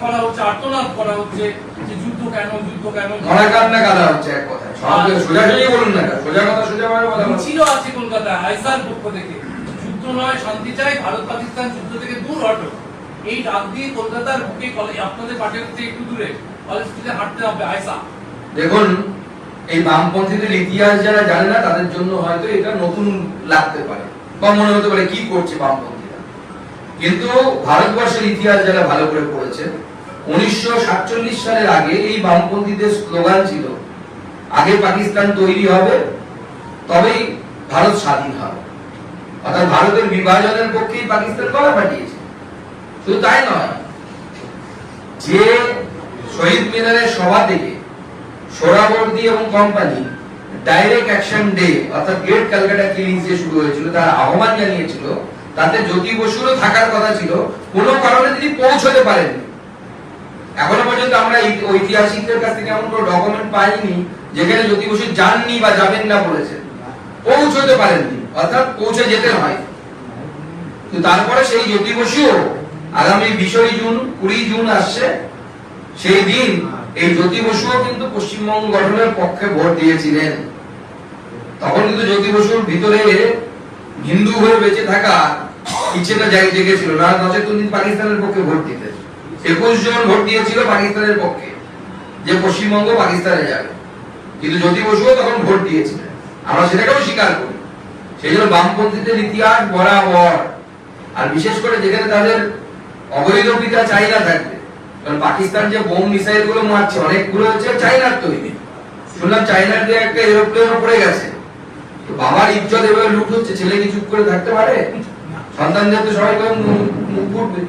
করা হচ্ছে, আর্তনাদ করা হচ্ছে যে যুদ্ধ কেন যুদ্ধ কেন, মরাকান্না কাদা হচ্ছে এক কথা। সোজাসুজি বলুন না, সোজা কথা সোজা ভাবে বলা। মিছিল আছে কলকাতায় আইসার পক্ষ থেকে, যুদ্ধ নয় শান্তি চাই, ভারত পাকিস্তান যুদ্ধ থেকে দূর হটো, এই ডাক দিয়ে কলকাতার বুকে আপনাদের পার্টির থেকে একটু দূরে কলেজ থেকে হাঁটতে হবে আইসা। দেখুন, এই বামপন্থীদের ইতিহাস যারা জানে না তাদের জন্য হয়তো এটা নতুন লাগতে পারে বা মনে হতে পারে কি করছে বামপন্থীরা, কিন্তু ভারতবর্ষের ইতিহাস যারা ভালো করে পড়েছে, 1947 সালের আগে এই বামপন্থীদের স্লোগান ছিল আগে পাকিস্তান তৈরি হবে তবেই ভারত স্বাধীন হবে। অর্থাৎ ভারতের বিভাজনের পক্ষেই পাকিস্তান গলা পাঠিয়েছে। শুধু তাই নয়, যে শহীদ মিনারের সভা থেকে সোহরাওয়ার্দী এবং কোম্পানি ডাইরেক্ট অ্যাকশন ডে অর্থাৎ গ্রেট ক্যালকাটা কিলিংস যে শুরু হয়েছিল তার আহ্বান জানিয়েছিল, তাতে জ্যোতি বসুরও থাকার কথা ছিল, কোনো কারণে তিনি পৌঁছতে পারেননি। এখনো পর্যন্ত আমরা ঐতিহাসিকদের কাছ থেকে এমন কোনো ডকুমেন্ট পাইনি যেখানে জ্যোতি বসু যাননি বা যাবেন না বলেছেন, পৌঁছতে পারেননি, অর্থাৎ পৌঁছে যেতে হয়। তো তারপরে সেই জ্যোতি বসুও আগামী 20 জুন 20 জুন আসছে, সেই দিন এই জ্যোতি বসুও কিন্তু পশ্চিমবঙ্গ গঠনের পক্ষে ভোট দিয়েছিলেন। তখন কিন্তু জ্যোতি বসুর ভিতরে হিন্দু হয়ে বেঁচে থাকা ইচ্ছেটা জেগেছিল না, নচেত তিনি পাকিস্তানের পক্ষে ভোট দিতেন। 21 জন ভোট দিয়েছিল পাকিস্তানের পক্ষে যে পশ্চিমবঙ্গ পাকিস্তানে যাবে, কিন্তু জ্যোতি বসুও তখন ভোট দিয়েছিলেন, আমরা সেটাকেও স্বীকার করি। সেই জন্য বামপন্থীদের ইতিহাস বরাবর, আর বিশেষ করে যেখানে তাদের অবৈধ পিতা চাইনা থাকবে, কারণ পাকিস্তান যে বোম মিসাইল গুলো মারছে অনেকগুলো হচ্ছে চাইনার তৈরি। শুনলাম চাইনার দিয়ে একটা এরোপ্লেনও পড়ে গেছে। তো বাবার ইজ্জত এভাবে লুট হচ্ছে, ছেলে কি চুপ করে থাকতে পারে? সন্তানদের তো সবাই মুখ ফুটবে।